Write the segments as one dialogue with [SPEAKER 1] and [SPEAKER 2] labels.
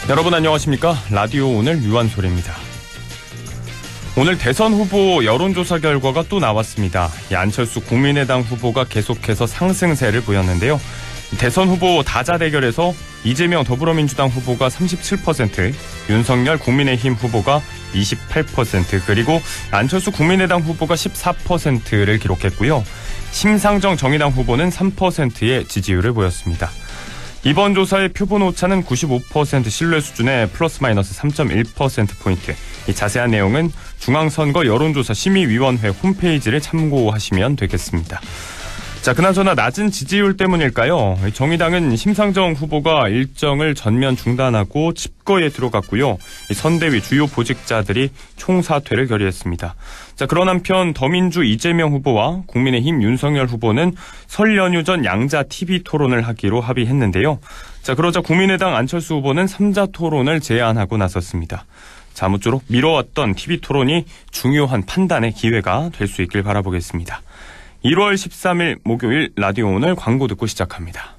[SPEAKER 1] 여러분 안녕하십니까? 라디오 오늘 유한솔입니다. 오늘 대선 후보 여론조사 결과가 또 나왔습니다. 안철수 국민의당 후보가 계속해서 상승세를 보였는데요. 대선 후보 다자 대결에서 이재명 더불어민주당 후보가 37%, 윤석열 국민의힘 후보가 28%, 그리고 안철수 국민의당 후보가 14%를 기록했고요. 심상정 정의당 후보는 3%의 지지율을 보였습니다. 이번 조사의 표본 오차는 95% 신뢰 수준의 플러스 마이너스 3.1%포인트. 이 자세한 내용은 중앙선거 여론조사 심의위원회 홈페이지를 참고하시면 되겠습니다. 자, 그나저나 낮은 지지율 때문일까요? 정의당은 심상정 후보가 일정을 전면 중단하고 칩거에 들어갔고요. 선대위 주요 보직자들이 총사퇴를 결의했습니다. 자, 그런 한편 더민주 이재명 후보와 국민의힘 윤석열 후보는 설 연휴 전 양자 TV 토론을 하기로 합의했는데요. 자, 그러자 국민의당 안철수 후보는 3자 토론을 제안하고 나섰습니다. 자, 아무쪼록 미뤄왔던 TV 토론이 중요한 판단의 기회가 될 수 있길 바라보겠습니다. 1월 13일 목요일 라디오 오늘 광고 듣고 시작합니다.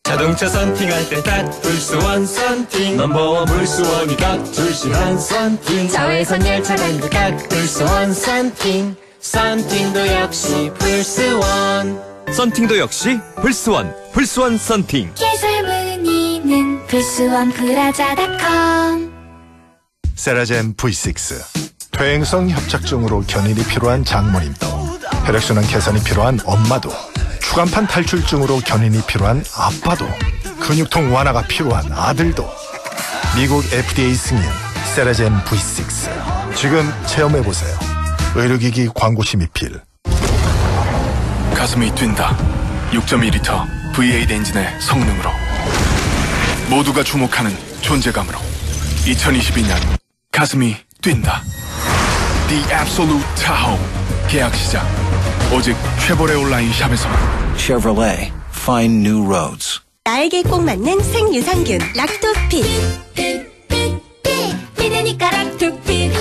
[SPEAKER 2] 자동차 썬팅할 때 딱 불스원 썬팅 넘버원 불스원이 깍둘씩한 썬팅 자외선 열차 간그 딱 불스원 썬팅 썬팅도 역시 불스원
[SPEAKER 3] 썬팅도 역시 불스원 썬팅
[SPEAKER 4] 기술 문의는 불스원 브라자닷컴.
[SPEAKER 5] 세라젠 V6 퇴행성 협착증으로 견인이 필요한 장모님도 혈액순환 개선이 필요한 엄마도 추간판 탈출증으로 견인이 필요한 아빠도 근육통 완화가 필요한 아들도 미국 FDA 승인 세라젠 V6 지금 체험해보세요. 의료기기 광고 심의필.
[SPEAKER 6] 가슴이 뛴다. 6.2L V8 엔진의 성능으로 모두가 주목하는 존재감으로 2022년 가슴이 뛴다. The Absolute Tahoe 계약 시작. 오직 쉐보레 온라인 샵에서만.
[SPEAKER 7] Chevrolet, find new roads.
[SPEAKER 8] 나에게 꼭 맞는 생유산균 락토핏.
[SPEAKER 4] 피드니까 락토핏.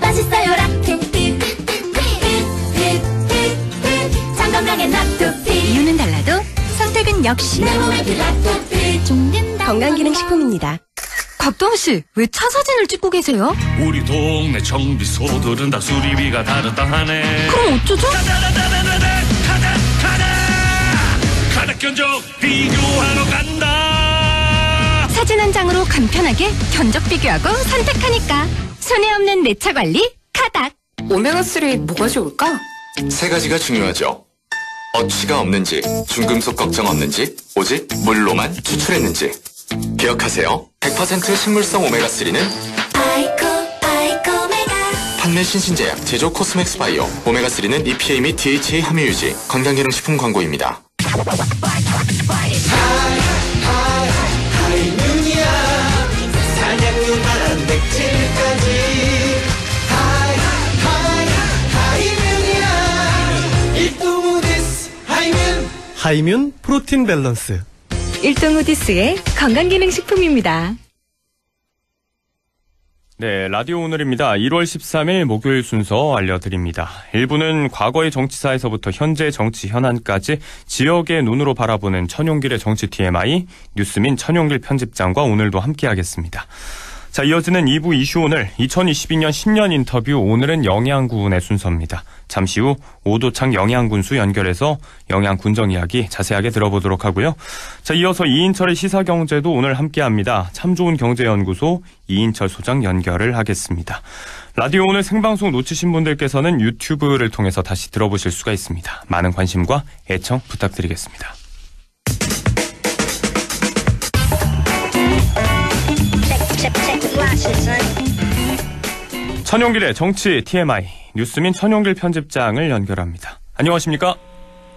[SPEAKER 4] 맛있어요 락토핏. 장 건강엔 락토핏.
[SPEAKER 8] 이유는 달라도 선택은 역시
[SPEAKER 4] 내 몸에 락토핏.
[SPEAKER 8] 건강기능식품입니다.
[SPEAKER 9] 박동씨, 왜 차 사진을 찍고 계세요?
[SPEAKER 10] 우리 동네 정비소들은 다 수리비가 다르다 하네.
[SPEAKER 9] 그럼 어쩌죠?
[SPEAKER 10] 가다 견적 비교하러 간다.
[SPEAKER 9] 사진 한 장으로 간편하게 견적 비교하고 선택하니까 손해 없는 내 차 관리 카닥.
[SPEAKER 11] 오메가3 뭐가 좋을까?
[SPEAKER 12] 세 가지가 중요하죠. 어취가 없는지, 중금속 걱정 없는지, 오직 물로만 추출했는지. 기억하세요. 100% 식물성 오메가3는
[SPEAKER 4] 아이코메가.
[SPEAKER 12] 판매 신신제약 제조 코스맥스 바이오. 오메가3는 EPA 및 DHA 함유 유지. 건강기능식품 광고입니다.
[SPEAKER 2] 하이눈이야 사냥류 단백질까지 하이눈이야 1등
[SPEAKER 13] 하이뮨 프로틴 밸런스
[SPEAKER 9] 1등 우디스의 건강기능식품입니다.
[SPEAKER 1] 네, 라디오 오늘입니다. 1월 13일 목요일 순서 알려드립니다. 1부는 과거의 정치사에서부터 현재 정치 현안까지 지역의 눈으로 바라보는 천용길의 정치 TMI, 뉴스민 천용길 편집장과 오늘도 함께하겠습니다. 자, 이어지는 2부 이슈 오늘 2022년 신년 인터뷰 오늘은 영양군의 순서입니다. 잠시 후 오도창 영양군수 연결해서 영양군정 이야기 자세하게 들어보도록 하고요. 자, 이어서 이인철의 시사경제도 오늘 함께합니다. 참 좋은 경제연구소 이인철 소장 연결을 하겠습니다. 라디오 오늘 생방송 놓치신 분들께서는 유튜브를 통해서 다시 들어보실 수가 있습니다. 많은 관심과 애청 부탁드리겠습니다. 천용길의 정치 TMI 뉴스민 천용길 편집장을 연결합니다. 안녕하십니까?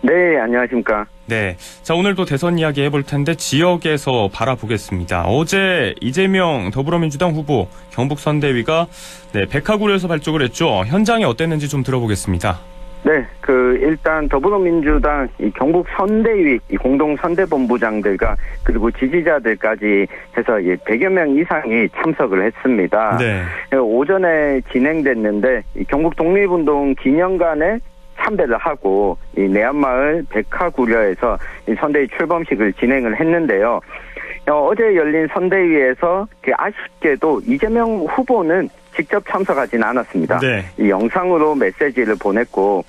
[SPEAKER 14] 네, 안녕하십니까?
[SPEAKER 1] 네, 자 오늘도 대선 이야기 해볼 텐데 지역에서 바라보겠습니다. 어제 이재명 더불어민주당 후보 경북선대위가 백화구에서 발족을 했죠. 현장이 어땠는지 좀 들어보겠습니다.
[SPEAKER 14] 네, 일단 더불어민주당 이 경북 선대위 이 공동 선대본부장들과 그리고 지지자들까지 해서 100여 명 이상이 참석을 했습니다.
[SPEAKER 1] 네.
[SPEAKER 14] 오전에 진행됐는데 이 경북 독립운동 기념관에 참배를 하고 이 내안마을 백화구려에서 이 선대위 출범식을 진행을 했는데요. 어제 열린 선대위에서 아쉽게도 이재명 후보는 직접 참석하지는 않았습니다.
[SPEAKER 1] 네.
[SPEAKER 14] 이 영상으로 메시지를 보냈고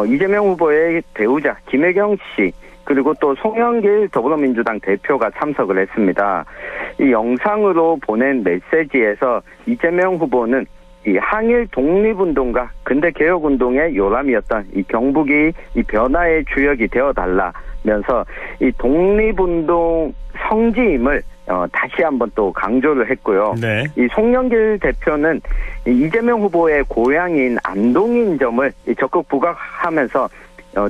[SPEAKER 14] 이재명 후보의 배우자 김혜경 씨 그리고 또 송영길 더불어민주당 대표가 참석을 했습니다. 이 영상으로 보낸 메시지에서 이재명 후보는 이 항일 독립운동과 근대개혁운동의 요람이었던 이 경북이 이 변화의 주역이 되어달라면서 이 독립운동 성지임을 다시 한번 또 강조를 했고요.
[SPEAKER 1] 네.
[SPEAKER 14] 이 송영길 대표는 이재명 후보의 고향인 안동인 점을 적극 부각하면서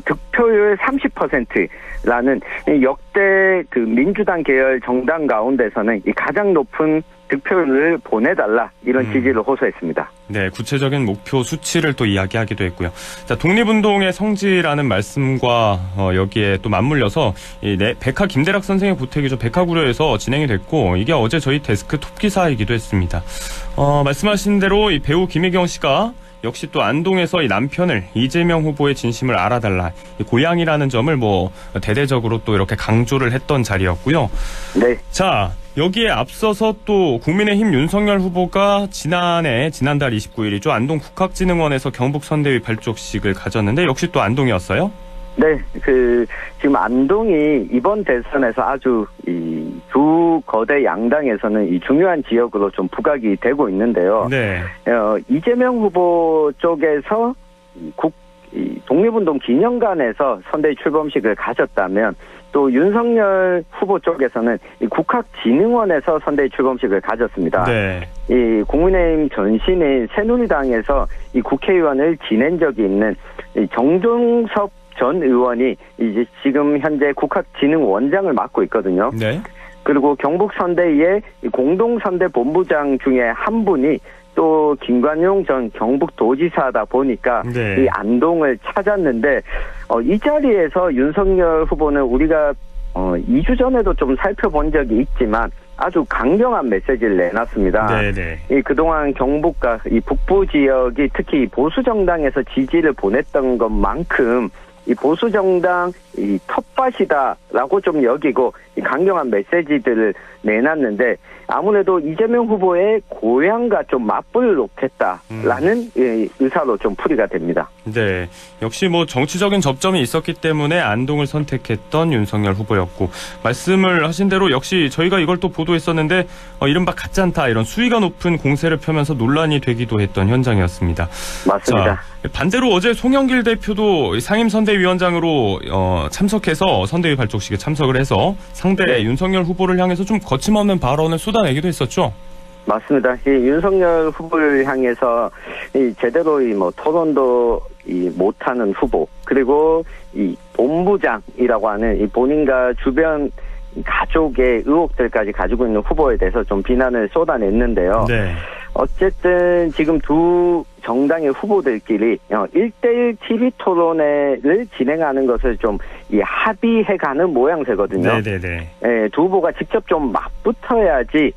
[SPEAKER 14] 득표율 30%라는 역대 그 민주당 계열 정당 가운데서는 이 가장 높은 득표율을 보내달라 이런 지지를 호소했습니다.
[SPEAKER 1] 네, 구체적인 목표 수치를 또 이야기하기도 했고요. 자, 독립운동의 성지라는 말씀과 여기에 또 맞물려서 이 백화 김대락 선생의 고택이죠. 백화구려에서 진행이 됐고 이게 어제 저희 데스크 톱 기사이기도 했습니다. 말씀하신 대로 이 배우 김혜경 씨가 역시 또 안동에서 이 남편을 이재명 후보의 진심을 알아달라 이 고향이라는 점을 뭐 대대적으로 또 이렇게 강조를 했던 자리였고요.
[SPEAKER 14] 네.
[SPEAKER 1] 자, 여기에 앞서서 또 국민의힘 윤석열 후보가 지난달 29일이죠. 안동 국학진흥원에서 경북 선대위 발족식을 가졌는데 역시 또 안동이었어요?
[SPEAKER 14] 네, 지금 안동이 이번 대선에서 아주 두 거대 양당에서는 이 중요한 지역으로 좀 부각이 되고 있는데요.
[SPEAKER 1] 네.
[SPEAKER 14] 이재명 후보 쪽에서 독립운동 기념관에서 선대위 출범식을 가졌다면 또 윤석열 후보 쪽에서는 이 국학진흥원에서 선대위 출범식을 가졌습니다.
[SPEAKER 1] 네.
[SPEAKER 14] 이 국민의힘 전신인 새누리당에서 이 국회의원을 지낸 적이 있는 이 정종섭 전 의원이 이제 지금 현재 국학진흥원장을 맡고 있거든요.
[SPEAKER 1] 네.
[SPEAKER 14] 그리고 경북선대위의 공동선대본부장 중에 한 분이 또 김관용 전 경북도지사다 보니까
[SPEAKER 1] 네.
[SPEAKER 14] 이 안동을 찾았는데 이 자리에서 윤석열 후보는 우리가 2주 전에도 좀 살펴본 적이 있지만 아주 강경한 메시지를 내놨습니다.
[SPEAKER 1] 네네.
[SPEAKER 14] 이 그동안 경북과 이 북부 지역이 특히 보수 정당에서 지지를 보냈던 것만큼 이 보수 정당 이 텃밭이다라고 좀 여기고 이 강경한 메시지들을 내놨는데 아무래도 이재명 후보의 고향과 좀 맞불 놓겠다라는 의사로 좀 풀이가 됩니다.
[SPEAKER 1] 네, 역시 뭐 정치적인 접점이 있었기 때문에 안동을 선택했던 윤석열 후보였고 말씀을 하신 대로 역시 저희가 이걸 또 보도했었는데 이른바 가짜안타 이런 수위가 높은 공세를 펴면서 논란이 되기도 했던 현장이었습니다.
[SPEAKER 14] 맞습니다.
[SPEAKER 1] 자, 반대로 어제 송영길 대표도 상임선대위원장으로 참석해서 선대위 발족식에 참석을 해서 상대
[SPEAKER 14] 네.
[SPEAKER 1] 윤석열 후보를 향해서 좀 거침없는 발언을 쏟아내기도 했었죠.
[SPEAKER 14] 맞습니다. 이 윤석열 후보를 향해서 제대로 토론도 못하는 후보 그리고 이 본부장이라고 하는 이 본인과 주변 가족의 의혹들까지 가지고 있는 후보에 대해서 좀 비난을 쏟아냈는데요.
[SPEAKER 1] 네.
[SPEAKER 14] 어쨌든 지금 두 정당의 후보들끼리 1대1 TV 토론회를 진행하는 것을 좀 합의해가는 모양새거든요.
[SPEAKER 1] 네네네.
[SPEAKER 14] 예, 두 후보가 직접 좀 맞붙어야지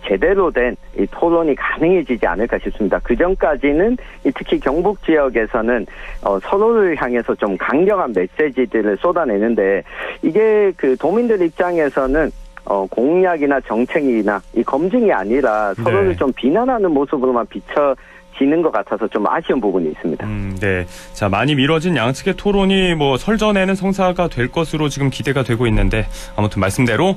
[SPEAKER 14] 제대로 된 토론이 가능해지지 않을까 싶습니다. 그 전까지는 특히 경북 지역에서는 서로를 향해서 좀 강경한 메시지들을 쏟아내는데 이게 그 도민들 입장에서는 공약이나 정책이나 이 검증이 아니라 서로를 좀 비난하는 모습으로만 비춰지는 것 같아서 좀 아쉬운 부분이 있습니다.
[SPEAKER 1] 네. 자, 많이 미뤄진 양측의 토론이 설전에는 성사가 될 것으로 지금 기대가 되고 있는데 아무튼 말씀대로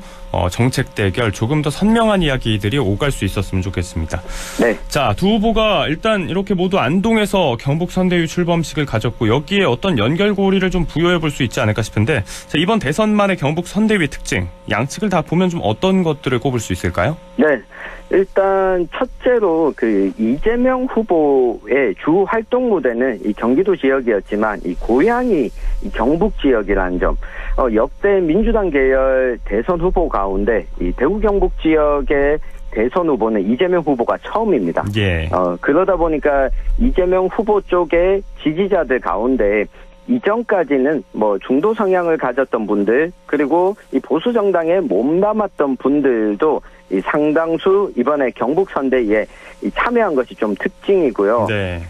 [SPEAKER 1] 정책 대결 조금 더 선명한 이야기들이 오갈 수 있었으면 좋겠습니다.
[SPEAKER 14] 네.
[SPEAKER 1] 자, 두 후보가 일단 이렇게 모두 안동에서 경북 선대위 출범식을 가졌고 여기에 어떤 연결고리를 좀 부여해 볼 수 있지 않을까 싶은데 자, 이번 대선만의 경북 선대위 특징 양측을 다 보면 좀 어떤 것들을 꼽을 수 있을까요?
[SPEAKER 14] 네. 일단 첫째로 그 이재명 후보의 주 활동 무대는 이 경기도 지역이었지만 이 고향이 이 경북 지역이라는 점. 역대 민주당 계열 대선 후보 가운데 이 대구 경북 지역의 대선 후보는 이재명 후보가 처음입니다.
[SPEAKER 1] 예.
[SPEAKER 14] 그러다 보니까 이재명 후보 쪽의 지지자들 가운데 이전까지는 중도 성향을 가졌던 분들 그리고 이 보수 정당에 몸담았던 분들도 이 상당수 이번에 경북 선대위에 참여한 것이 좀 특징이고요.
[SPEAKER 1] 네.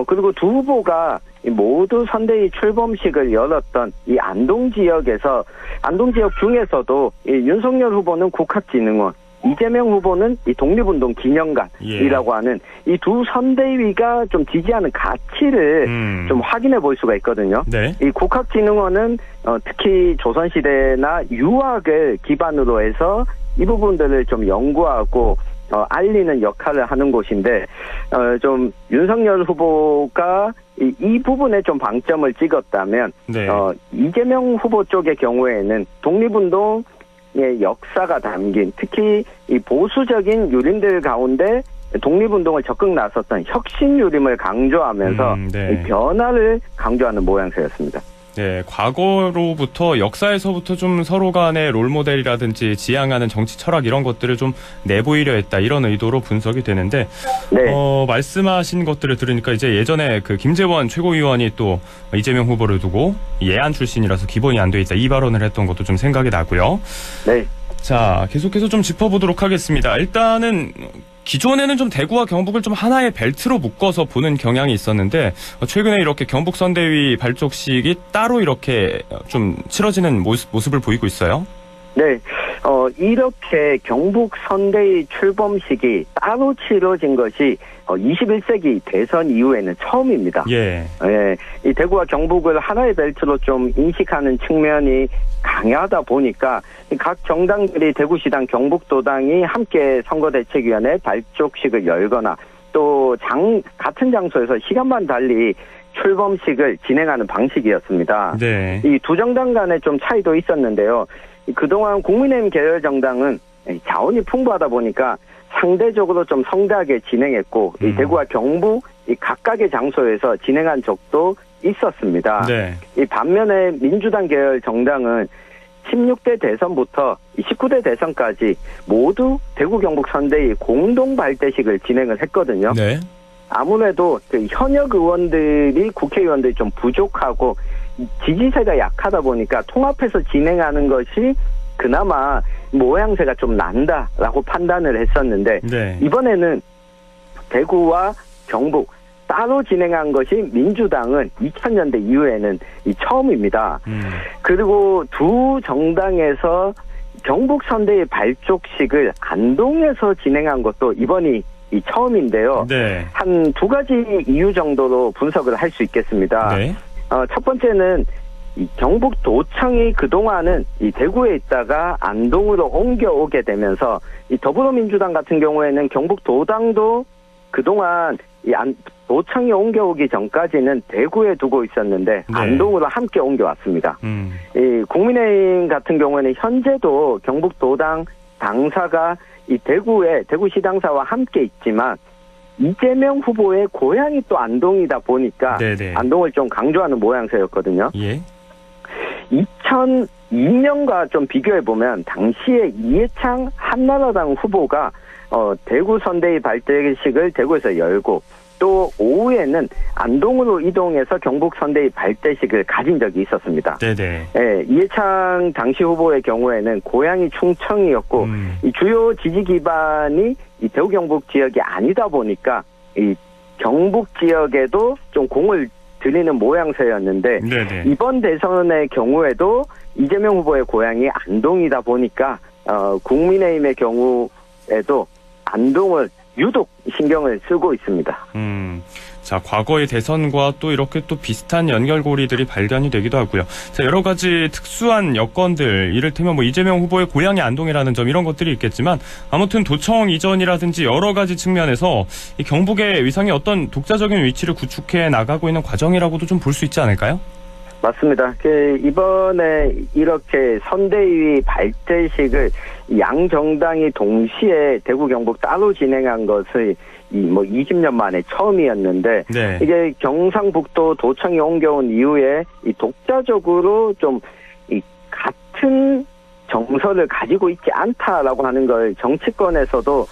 [SPEAKER 14] 그리고 두 후보가 이 모두 선대위 출범식을 열었던 이 안동 지역 중에서도 이 윤석열 후보는 국학진흥원, 이재명 후보는 이 독립운동 기념관이라고 하는 이 두 선대위가 좀 지지하는 가치를 좀 확인해 볼 수가 있거든요.
[SPEAKER 1] 네.
[SPEAKER 14] 이 국학진흥원은 특히 조선시대나 유학을 기반으로 해서 이 부분들을 좀 연구하고 알리는 역할을 하는 곳인데 좀 윤석열 후보가 이 부분에 좀 방점을 찍었다면
[SPEAKER 1] 네.
[SPEAKER 14] 이재명 후보 쪽의 경우에는 독립운동 역사가 담긴 특히 이 보수적인 유림들 가운데 독립운동을 적극 나섰던 혁신 유림을 강조하면서
[SPEAKER 1] 네.
[SPEAKER 14] 이 변화를 강조하는 모양새였습니다.
[SPEAKER 1] 네, 과거로부터 역사에서부터 좀 서로 간의 롤모델이라든지 지향하는 정치 철학 이런 것들을 좀 내보이려 했다 이런 의도로 분석이 되는데
[SPEAKER 14] 네.
[SPEAKER 1] 말씀하신 것들을 들으니까 이제 예전에 그 김재원 최고위원이 또 이재명 후보를 두고 예안 출신이라서 기본이 안 돼 있다 이 발언을 했던 것도 좀 생각이 나고요.
[SPEAKER 14] 네.
[SPEAKER 1] 자, 계속해서 좀 짚어보도록 하겠습니다. 일단은 기존에는 좀 대구와 경북을 좀 하나의 벨트로 묶어서 보는 경향이 있었는데 최근에 이렇게 경북 선대위 발족식이 따로 이렇게 좀 치러지는 모습을 보이고 있어요.
[SPEAKER 14] 네, 이렇게 경북 선대위 출범식이 따로 치러진 것이 21세기 대선 이후에는 처음입니다.
[SPEAKER 1] 예.
[SPEAKER 14] 예, 이 대구와 경북을 하나의 벨트로 좀 인식하는 측면이 강하다 보니까 각 정당들이 대구시당, 경북도당이 함께 선거대책위원회 발족식을 열거나 또 같은 장소에서 시간만 달리 출범식을 진행하는 방식이었습니다.
[SPEAKER 1] 네.
[SPEAKER 14] 이 두 정당 간에 좀 차이도 있었는데요. 그동안 국민의힘 계열 정당은 자원이 풍부하다 보니까 상대적으로 좀 성대하게 진행했고 이 대구와 경북 이 각각의 장소에서 진행한 적도 있었습니다.
[SPEAKER 1] 네.
[SPEAKER 14] 이 반면에 민주당 계열 정당은 16대 대선부터 19대 대선까지 모두 대구 경북 선대위 공동 발대식을 진행을 했거든요.
[SPEAKER 1] 네.
[SPEAKER 14] 아무래도 그 현역 의원들이 국회의원들이 좀 부족하고 지지세가 약하다 보니까 통합해서 진행하는 것이 그나마 모양새가 좀 난다라고 판단을 했었는데
[SPEAKER 1] 네.
[SPEAKER 14] 이번에는 대구와 경북 따로 진행한 것이 민주당은 2000년대 이후에는 처음입니다. 그리고 두 정당에서 경북 선대위 발족식을 안동에서 진행한 것도 이번이 처음인데요.
[SPEAKER 1] 네.
[SPEAKER 14] 한 두 가지 이유 정도로 분석을 할 수 있겠습니다.
[SPEAKER 1] 네.
[SPEAKER 14] 첫 번째는 이 경북도청이 그동안은 이 대구에 있다가 안동으로 옮겨오게 되면서 이 더불어민주당 같은 경우에는 경북도당도 그동안 도청이 옮겨오기 전까지는 대구에 두고 있었는데
[SPEAKER 1] 네.
[SPEAKER 14] 안동으로 함께 옮겨왔습니다. 이 국민의힘 같은 경우에는 현재도 경북도당 당사가 이 대구시당사와 함께 있지만 이재명 후보의 고향이 또 안동이다 보니까
[SPEAKER 1] 네네.
[SPEAKER 14] 안동을 좀 강조하는 모양새였거든요.
[SPEAKER 1] 예.
[SPEAKER 14] 2002년과 좀 비교해보면 당시에 이해창 한나라당 후보가 대구 선대위 발대식을 대구에서 열고 또 오후에는 안동으로 이동해서 경북 선대위 발대식을 가진 적이 있었습니다.
[SPEAKER 1] 네네.
[SPEAKER 14] 예, 이해창 당시 후보의 경우에는 고향이 충청이었고 이 주요 지지 기반이 이 대구 경북 지역이 아니다 보니까 이 경북 지역에도 좀 공을 들이는 모양새였는데
[SPEAKER 1] 네네.
[SPEAKER 14] 이번 대선의 경우에도 이재명 후보의 고향이 안동이다 보니까 국민의힘의 경우에도 안동을 유독 신경을 쓰고 있습니다.
[SPEAKER 1] 자, 과거의 대선과 또 이렇게 또 비슷한 연결고리들이 발견이 되기도 하고요. 자, 여러 가지 특수한 여건들, 이를테면 뭐 이재명 후보의 고향이 안동이라는 점 이런 것들이 있겠지만 아무튼 도청 이전이라든지 여러 가지 측면에서 이 경북의 위상이 어떤 독자적인 위치를 구축해 나가고 있는 과정이라고도 좀 볼 수 있지 않을까요?
[SPEAKER 14] 맞습니다. 이번에 이렇게 선대위 발대식을 양 정당이 동시에 대구 경북 따로 진행한 것을 20년 만에 처음이었는데
[SPEAKER 1] 네.
[SPEAKER 14] 이게 경상북도 도청이 옮겨온 이후에 이 독자적으로 좀 같은 정서를 가지고 있지 않다라고 하는 걸 정치권에서도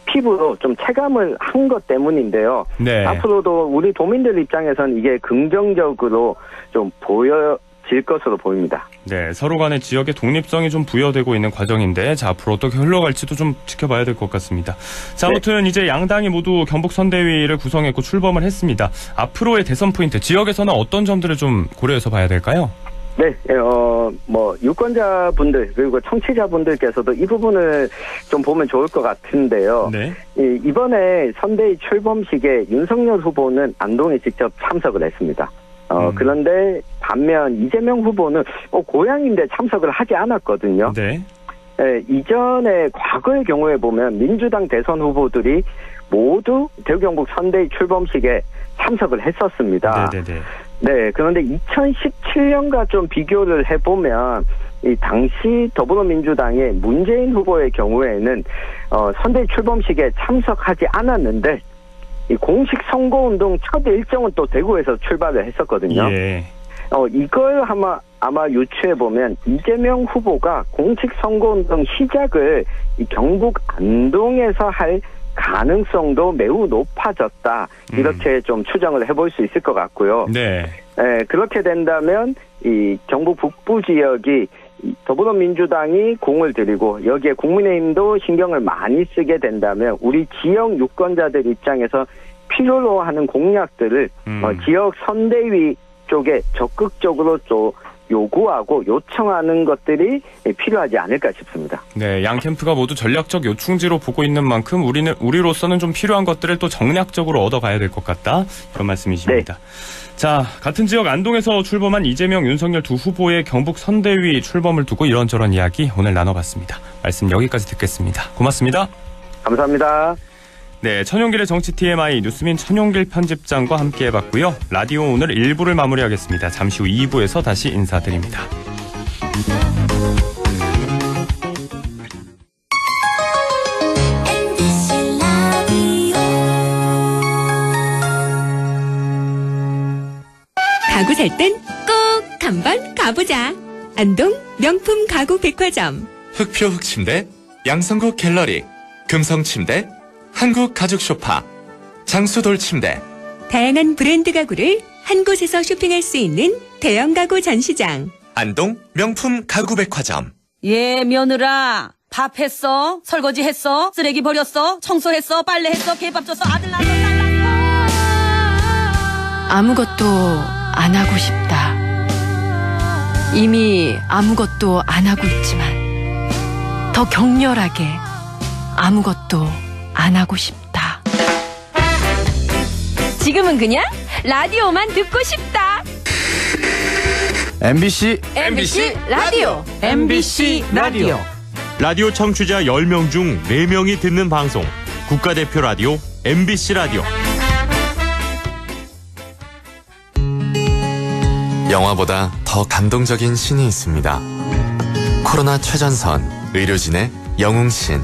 [SPEAKER 14] 피부로 좀 체감을 한 것 때문인데요.
[SPEAKER 1] 네.
[SPEAKER 14] 앞으로도 우리 도민들 입장에서는 이게 긍정적으로 좀 보여질 것으로 보입니다.
[SPEAKER 1] 네, 서로 간의 지역의 독립성이 좀 부여되고 있는 과정인데, 자, 앞으로 어떻게 흘러갈지도 좀 지켜봐야 될 것 같습니다. 자, 아무튼 이제 양당이 모두 경북선대위를 구성했고 출범을 했습니다. 앞으로의 대선 포인트, 지역에서는 어떤 점들을 좀 고려해서 봐야 될까요?
[SPEAKER 14] 네, 유권자분들 그리고 청취자분들께서도 이 부분을 좀 보면 좋을 것 같은데요.
[SPEAKER 1] 네.
[SPEAKER 14] 이번에 선대위 출범식에 윤석열 후보는 안동에 직접 참석을 했습니다. 그런데 반면 이재명 후보는 고향인데 참석을 하지 않았거든요.
[SPEAKER 1] 네.
[SPEAKER 14] 이전에 과거의 경우에 보면 민주당 대선 후보들이 모두 대구 경북 선대위 출범식에 참석을 했었습니다.
[SPEAKER 1] 네네네.
[SPEAKER 14] 네, 그런데 2017년과 좀 비교를 해보면 이 당시 더불어민주당의 문재인 후보의 경우에는 선대위 출범식에 참석하지 않았는데 이 공식 선거운동 첫 일정은 또 대구에서 출발을 했었거든요.
[SPEAKER 1] 예.
[SPEAKER 14] 이걸 아마 유추해보면 이재명 후보가 공식 선거운동 시작을 이 경북 안동에서 할 가능성도 매우 높아졌다. 이렇게 좀 추정을 해볼 수 있을 것 같고요.
[SPEAKER 1] 네.
[SPEAKER 14] 그렇게 된다면 이 경북 북부 지역이 더불어민주당이 공을 들이고 여기에 국민의힘도 신경을 많이 쓰게 된다면 우리 지역 유권자들 입장에서 필요로 하는 공약들을 지역 선대위 쪽에 적극적으로 좀 요구하고 요청하는 것들이 필요하지 않을까 싶습니다.
[SPEAKER 1] 네, 양 캠프가 모두 전략적 요충지로 보고 있는 만큼 우리로서는 좀 필요한 것들을 또 정략적으로 얻어가야 될 것 같다. 그런 말씀이십니다. 네. 자, 같은 지역 안동에서 출범한 이재명, 윤석열 두 후보의 경북 선대위 출범을 두고 이런저런 이야기 오늘 나눠봤습니다. 말씀 여기까지 듣겠습니다. 고맙습니다.
[SPEAKER 14] 감사합니다.
[SPEAKER 1] 네, 천용길의 정치 TMI 뉴스민 천용길 편집장과 함께 해봤고요. 라디오 오늘 1부를 마무리하겠습니다. 잠시 후 2부에서 다시 인사드립니다.
[SPEAKER 8] 가구 살 땐 꼭 한번 가보자. 안동 명품 가구 백화점.
[SPEAKER 12] 흑표 흑침대, 양성국 갤러리, 금성침대, 한국 가죽 소파, 장수돌 침대.
[SPEAKER 8] 다양한 브랜드 가구를 한 곳에서 쇼핑할 수 있는 대형 가구 전시장.
[SPEAKER 12] 안동 명품 가구 백화점.
[SPEAKER 15] 예, 며느라. 밥 했어? 설거지 했어? 쓰레기 버렸어? 청소했어? 빨래했어? 개밥 줬어? 아들 낳았어? 딸 낳았어?
[SPEAKER 9] 아무것도 안 하고 싶다. 이미 아무것도 안 하고 있지만 더 격렬하게 아무것도 안 하고 싶다. 지금은 그냥 라디오만 듣고 싶다.
[SPEAKER 3] MBC
[SPEAKER 9] 라디오.
[SPEAKER 3] MBC 라디오.
[SPEAKER 16] 라디오 청취자 10명 중 4명이 듣는 방송. 국가대표 라디오 MBC 라디오.
[SPEAKER 12] 영화보다 더 감동적인 신이 있습니다. 코로나 최전선 의료진의 영웅신.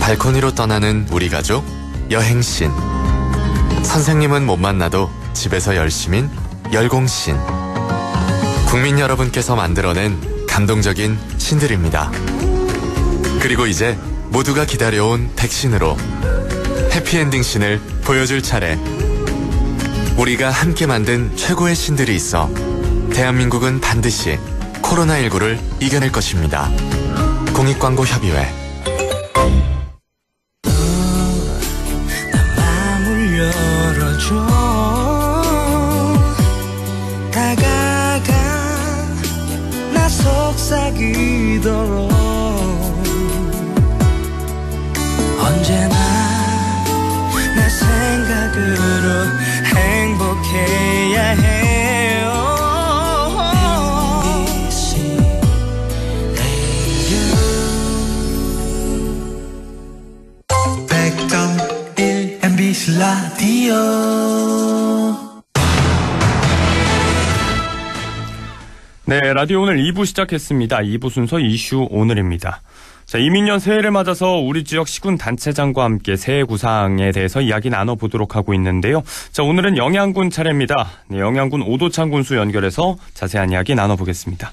[SPEAKER 12] 발코니로 떠나는 우리 가족 여행신. 선생님은 못 만나도 집에서 열심인 열공신. 국민 여러분께서 만들어낸 감동적인 신들입니다. 그리고 이제 모두가 기다려온 백신으로 해피엔딩 신을 보여줄 차례. 우리가 함께 만든 최고의 신들이 있어 대한민국은 반드시 코로나19를 이겨낼 것입니다. 공익광고협의회.
[SPEAKER 2] 마음을 열어줘. 다가가 나 속삭이도록. 언제나 내 생각으로 행복해야 해요. MBC 라디오.
[SPEAKER 1] 네, 라디오 오늘 2부 시작했습니다. 2부 순서 이슈 오늘입니다. 자, 이민년 새해를 맞아서 우리 지역 시군 단체장과 함께 새해 구상에 대해서 이야기 나눠보도록 하고 있는데요. 자, 오늘은 영양군 차례입니다. 네, 영양군 오도창 군수 연결해서 자세한 이야기 나눠보겠습니다.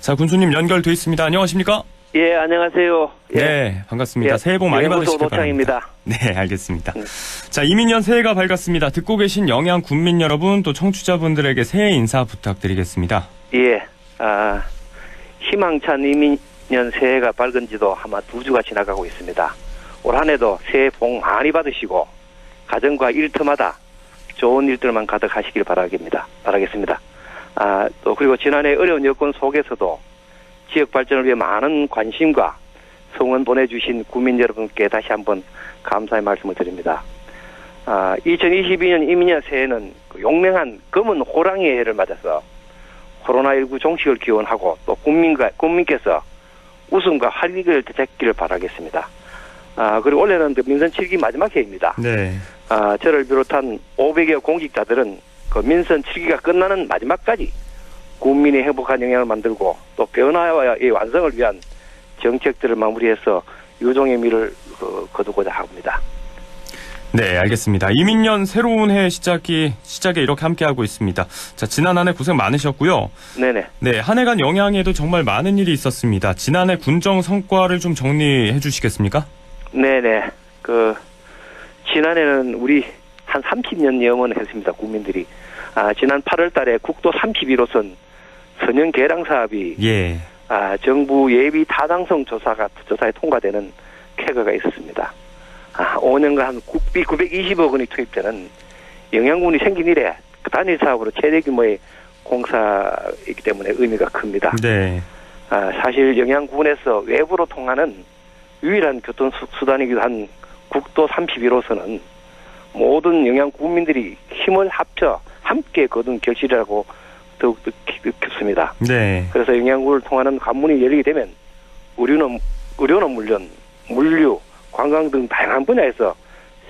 [SPEAKER 1] 자, 군수님 연결돼 있습니다. 안녕하십니까?
[SPEAKER 17] 예, 안녕하세요. 예.
[SPEAKER 1] 네, 반갑습니다. 새해 복 많이 받으시길 바랍니다. 네, 알겠습니다. 자, 이민년 새해가 밝았습니다. 듣고 계신 영양 군민 여러분, 또 청취자분들에게 새해 인사 부탁드리겠습니다.
[SPEAKER 17] 예, 희망찬 이민년 새해가 밝은 지도 아마 2주가 지나가고 있습니다. 올 한 해도 새해 복 많이 받으시고 가정과 일터마다 좋은 일들만 가득하시길 바라겠습니다. 또 그리고 지난해 어려운 여건 속에서도 지역 발전을 위해 많은 관심과 성원 보내주신 국민 여러분께 다시 한번 감사의 말씀을 드립니다. 2022년 이민년 새해는 그 용맹한 검은 호랑이의 해를 맞아서 코로나19 종식을 기원하고 또 국민께서 웃음과 활기를 되찾기를 바라겠습니다. 그리고 올해는 민선 7기 마지막 해입니다.
[SPEAKER 1] 네.
[SPEAKER 17] 저를 비롯한 500여 공직자들은 그 민선 7기가 끝나는 마지막까지 국민의 행복한 영향을 만들고 또 변화의 완성을 위한 정책들을 마무리해서 유종의 미를 거두고자 합니다.
[SPEAKER 1] 네, 알겠습니다. 이민년 새로운 해 시작에 이렇게 함께하고 있습니다. 자, 지난 한 해 고생 많으셨고요.
[SPEAKER 17] 네네.
[SPEAKER 1] 네, 한 해간 영향에도 정말 많은 일이 있었습니다. 지난해 군정 성과를 좀 정리해 주시겠습니까?
[SPEAKER 17] 네네. 지난해는 우리 한 30년 염원했습니다. 국민들이. 지난 8월 달에 국도 31호선 선형 개량 사업이 정부 예비 타당성 조사에 통과되는 쾌거가 있었습니다. 5년간 국비 920억 원이 투입되는 영양군이 생긴 이래 단일 사업으로 최대 규모의 공사이기 때문에 의미가 큽니다.
[SPEAKER 1] 네.
[SPEAKER 17] 사실 영양군에서 외부로 통하는 유일한 교통수단이기도 한 국도 31호선은 모든 영양 국민들이 힘을 합쳐 함께 거둔 결실이라고 더욱더 깊습니다.
[SPEAKER 1] 네.
[SPEAKER 17] 그래서 영양군을 통하는 관문이 열리게 되면 의료는 물론 물류, 관광 등 다양한 분야에서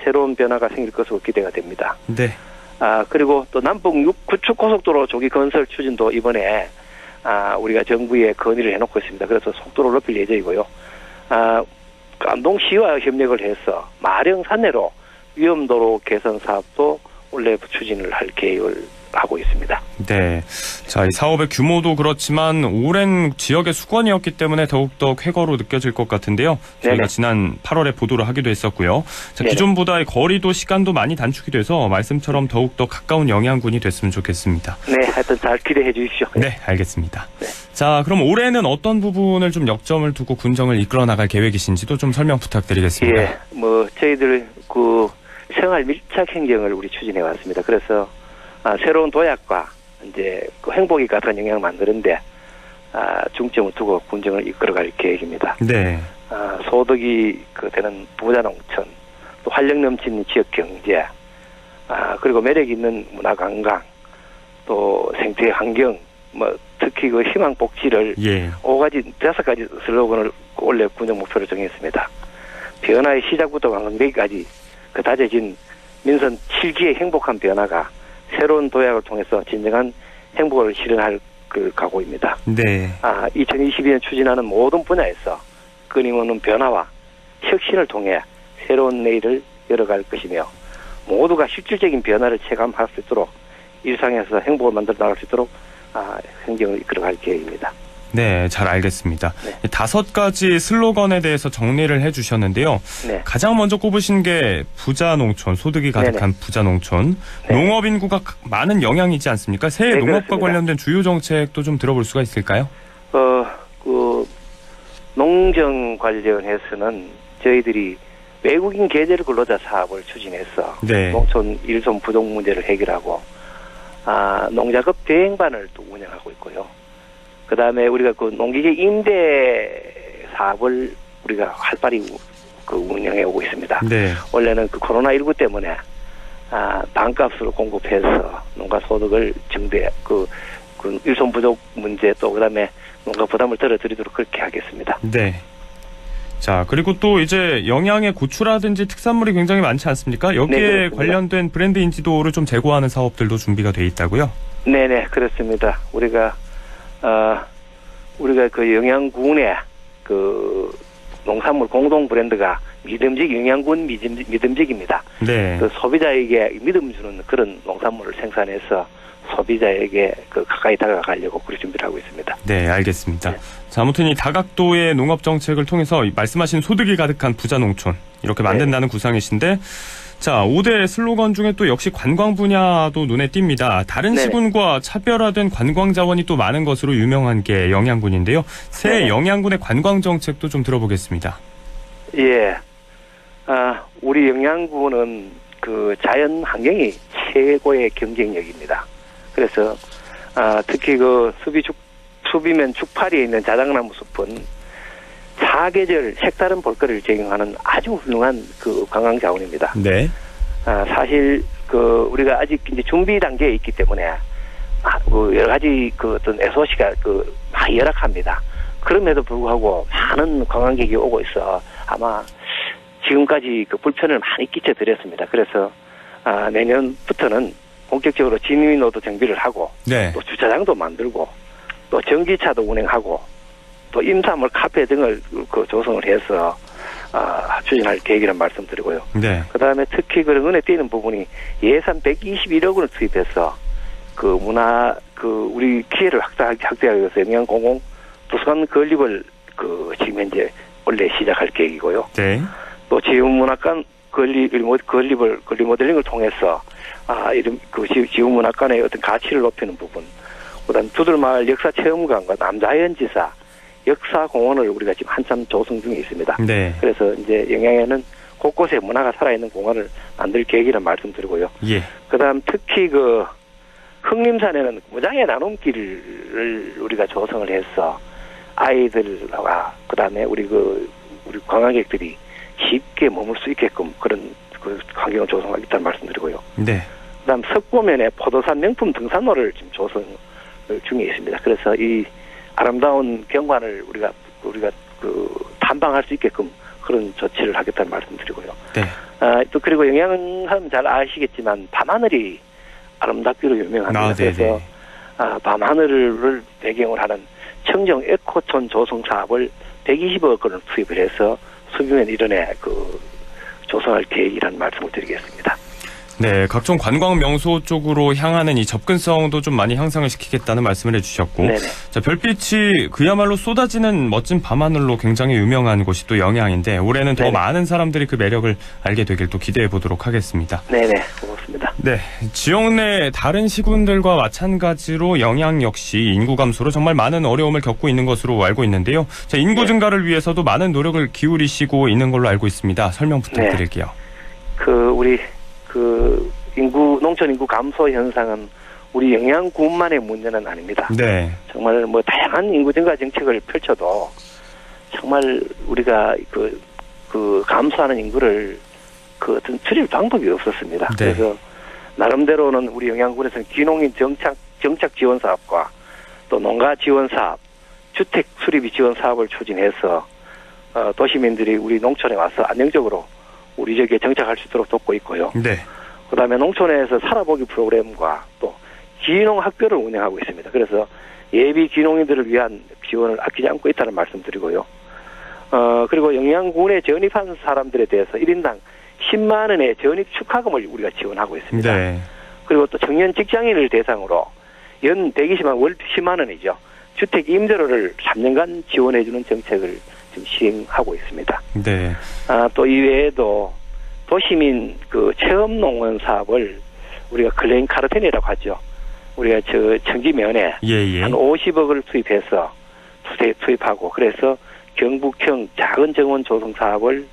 [SPEAKER 17] 새로운 변화가 생길 것으로 기대가 됩니다.
[SPEAKER 1] 네.
[SPEAKER 17] 그리고 또 남북 9축 고속도로 조기 건설 추진도 이번에 우리가 정부에 건의를 해놓고 있습니다. 그래서 속도를 높일 예정이고요. 안동시와 협력을 해서 마령 산내로 위험도로 개선 사업도 원래 추진을 할 계획을 하고 있습니다.
[SPEAKER 1] 네. 자, 이 사업의 규모도 그렇지만 오랜 지역의 수건이었기 때문에 더욱더 쾌거로 느껴질 것 같은데요. 저희가 지난 8월에 보도를 하기도 했었고요. 자, 기존보다의 거리도 시간도 많이 단축이 돼서 말씀처럼 더욱더 가까운 영양군이 됐으면 좋겠습니다.
[SPEAKER 17] 네, 하여튼 잘 기대해 주십시오.
[SPEAKER 1] 네, 알겠습니다. 네. 자, 그럼 올해는 어떤 부분을 좀 역점을 두고 군정을 이끌어 나갈 계획이신지도 좀 설명 부탁드리겠습니다.
[SPEAKER 17] 예, 저희들 생활 밀착 행정을 우리 추진해 왔습니다. 그래서 새로운 도약과 이제 행복이 가득한 영향을 만드는데 중점을 두고 군정을 이끌어갈 계획입니다.
[SPEAKER 1] 네.
[SPEAKER 17] 소득이 되는 부자 농촌, 또 활력 넘치는 지역 경제, 그리고 매력 있는 문화 관광, 또 생태 환경, 특히 희망 복지를 5가지 슬로건을 원래 군정 목표로 정했습니다. 변화의 시작부터 완성되기까지 다져진 민선 7기의 행복한 변화가 새로운 도약을 통해서 진정한 행복을 실현할 각오입니다.
[SPEAKER 1] 네.
[SPEAKER 17] 2022년 추진하는 모든 분야에서 끊임없는 변화와 혁신을 통해 새로운 내일을 열어갈 것이며 모두가 실질적인 변화를 체감할 수 있도록 일상에서 행복을 만들어 나갈 수 있도록 행정을 이끌어갈 계획입니다.
[SPEAKER 1] 네, 잘 알겠습니다. 네. 5가지 슬로건에 대해서 정리를 해주셨는데요.
[SPEAKER 17] 네.
[SPEAKER 1] 가장 먼저 꼽으신 게 부자 농촌, 소득이 가득한 부자 농촌. 농업 인구가 많은 영향이지 않습니까? 새해 농업과
[SPEAKER 17] 그렇습니다.
[SPEAKER 1] 관련된 주요 정책도 좀 들어볼 수가 있을까요?
[SPEAKER 17] 농정 관련해서는 저희들이 외국인 계절 근로자 사업을 추진해서 농촌 일손 부족 문제를 해결하고 농작업 대행반을 또 운영하고 있고요. 그 다음에 우리가 농기계 임대 사업을 우리가 활발히 운영해 오고 있습니다.
[SPEAKER 1] 네.
[SPEAKER 17] 원래는 코로나19 때문에 반값으로 공급해서 농가 소득을 증대, 일손 부족 문제 또 그 다음에 농가 부담을 덜어드리도록 그렇게 하겠습니다.
[SPEAKER 1] 네. 자, 그리고 또 이제 영양의 고추라든지 특산물이 굉장히 많지 않습니까? 여기에 관련된 브랜드 인지도를 좀 제고하는 사업들도 준비가 돼 있다고요?
[SPEAKER 17] 네네, 그렇습니다. 우리가 영양군의 농산물 공동 브랜드가 영양군 믿음직입니다.
[SPEAKER 1] 네.
[SPEAKER 17] 소비자에게 믿음 주는 그런 농산물을 생산해서 소비자에게 가까이 다가가려고 그렇게 준비를 하고 있습니다.
[SPEAKER 1] 네, 알겠습니다. 자, 아무튼 이 다각도의 농업 정책을 통해서 말씀하신 소득이 가득한 부자 농촌 이렇게 만든다는 구상이신데, 자, 5대 슬로건 중에 또 역시 관광 분야도 눈에 띕니다. 다른
[SPEAKER 17] 네네.
[SPEAKER 1] 시군과 차별화된 관광 자원이 또 많은 것으로 유명한 게 영양군인데요. 새
[SPEAKER 17] 네네.
[SPEAKER 1] 영양군의 관광 정책도 좀 들어보겠습니다.
[SPEAKER 17] 예. 우리 영양군은 그 자연 환경이 최고의 경쟁력입니다. 그래서 특히 그 수비면 축파리에 있는 자작나무 숲은 사계절 색다른 볼거리를 제공하는 아주 훌륭한 그 관광 자원입니다.
[SPEAKER 1] 네.
[SPEAKER 17] 사실 그 우리가 아직 이제 준비 단계에 있기 때문에 그 여러 가지 그 어떤 SOC가 그 많이 열악합니다. 그럼에도 불구하고 많은 관광객이 오고 있어 아마 지금까지 그 불편을 많이 끼쳐드렸습니다. 그래서 내년부터는 본격적으로 진입로도 정비를 하고
[SPEAKER 1] 네.
[SPEAKER 17] 또 주차장도 만들고 또 전기차도 운행하고 또 임산물 카페 등을 그 조성을 해서 추진할 계획이란 말씀드리고요.
[SPEAKER 1] 네.
[SPEAKER 17] 그다음에 특히 그 눈에 띄는 부분이 예산 121억 원을 투입해서 그 문화 그 우리 기회를 확대하기 위해서 영양공공 도서관 건립을 그 지금 현재 원래 시작할 계획이고요.
[SPEAKER 1] 네.
[SPEAKER 17] 또 지훈문학관 건립을 리모델링을 통해서 이런 그 지훈문학관의 어떤 가치를 높이는 부분, 그다음 두들마을 역사체험관과 남자연지사 역사공원을 우리가 지금 한참 조성 중에 있습니다.
[SPEAKER 1] 네.
[SPEAKER 17] 그래서 이제 영양에는 곳곳에 문화가 살아있는 공간을 만들 계획이란 말씀드리고요.
[SPEAKER 1] 예.
[SPEAKER 17] 그다음 특히 그 흑림산에는 무장의 나눔길을 우리가 조성을 해서 아이들과 그다음에 우리 관광객들이 쉽게 머물 수 있게끔 그런 그 환경을 조성하겠다는 말씀드리고요.
[SPEAKER 1] 네.
[SPEAKER 17] 그다음 석고면에 포도산 명품 등산로를 지금 조성 중에 있습니다. 그래서 이 아름다운 경관을 우리가 그 탐방할 수 있게끔 그런 조치를 하겠다는 말씀드리고요.
[SPEAKER 1] 네.
[SPEAKER 17] 또 그리고 영양하면 잘 아시겠지만 밤하늘이 아름답기로 유명합니다. 그래서 밤하늘을 배경으로 하는 청정 에코촌 조성 사업을 120억 원을 투입을 해서 수비면 일원에 그 조성할 계획이라는 말씀을 드리겠습니다.
[SPEAKER 1] 네, 각종 관광 명소 쪽으로 향하는 이 접근성도 좀 많이 향상을 시키겠다는 말씀을 해주셨고,
[SPEAKER 17] 네네.
[SPEAKER 1] 자, 별빛이 그야말로 쏟아지는 멋진 밤하늘로 굉장히 유명한 곳이 또 영양인데 올해는 더
[SPEAKER 17] 네네.
[SPEAKER 1] 많은 사람들이 그 매력을 알게 되길 또 기대해 보도록 하겠습니다.
[SPEAKER 17] 네네, 고맙습니다.
[SPEAKER 1] 네, 지역 내 다른 시군들과 마찬가지로 영양 역시 인구 감소로 정말 많은 어려움을 겪고 있는 것으로 알고 있는데요. 자, 인구 증가를 위해서도 많은 노력을 기울이시고 있는 걸로 알고 있습니다. 설명 부탁드릴게요.
[SPEAKER 17] 우리 농촌 인구 감소 현상은 우리 영양군만의 문제는 아닙니다.
[SPEAKER 1] 네.
[SPEAKER 17] 정말 뭐 다양한 인구 증가 정책을 펼쳐도 정말 우리가 그 감소하는 인구를 그 어떤 줄일 방법이 없었습니다.
[SPEAKER 1] 네.
[SPEAKER 17] 그래서 나름대로는 우리 영양군에서는 귀농인 정착 지원 사업과 또 농가 지원 사업, 주택 수리비 지원 사업을 추진해서 도시민들이 우리 농촌에 와서 안정적으로 우리 지역에 정착할 수 있도록 돕고 있고요.
[SPEAKER 1] 네.
[SPEAKER 17] 그다음에 농촌에서 살아보기 프로그램과 또 귀농 학교를 운영하고 있습니다. 그래서 예비 귀농인들을 위한 지원을 아끼지 않고 있다는 말씀드리고요. 그리고 영양군에 전입한 사람들에 대해서 1인당 10만 원의 전입 축하금을 우리가 지원하고 있습니다.
[SPEAKER 1] 네.
[SPEAKER 17] 그리고 또 청년 직장인을 대상으로 연 120만 월 10만 원이죠. 주택 임대료를 3년간 지원해주는 정책을 지금 시행하고 있습니다.
[SPEAKER 1] 네.
[SPEAKER 17] 또 이외에도 도시민 그 체험 농원 사업을 우리가 클레인 카르텐이라고 하죠. 우리가 청지면에 한 50억을 투입해서 투입하고 그래서 경북형 작은 정원 조성 사업을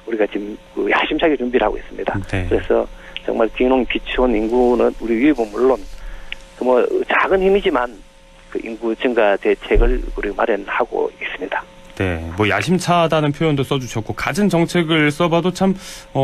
[SPEAKER 17] 우리가 지금 야심차게 준비를 하고 있습니다.
[SPEAKER 1] 네.
[SPEAKER 17] 그래서 정말 귀농 귀촌 인구는 우리 위협은 물론 뭐 작은 힘이지만 그 인구 증가 대책을 우리 마련하고 있습니다.
[SPEAKER 1] 네, 뭐 야심차다는 표현도 써주셨고 갖은 정책을 써봐도 참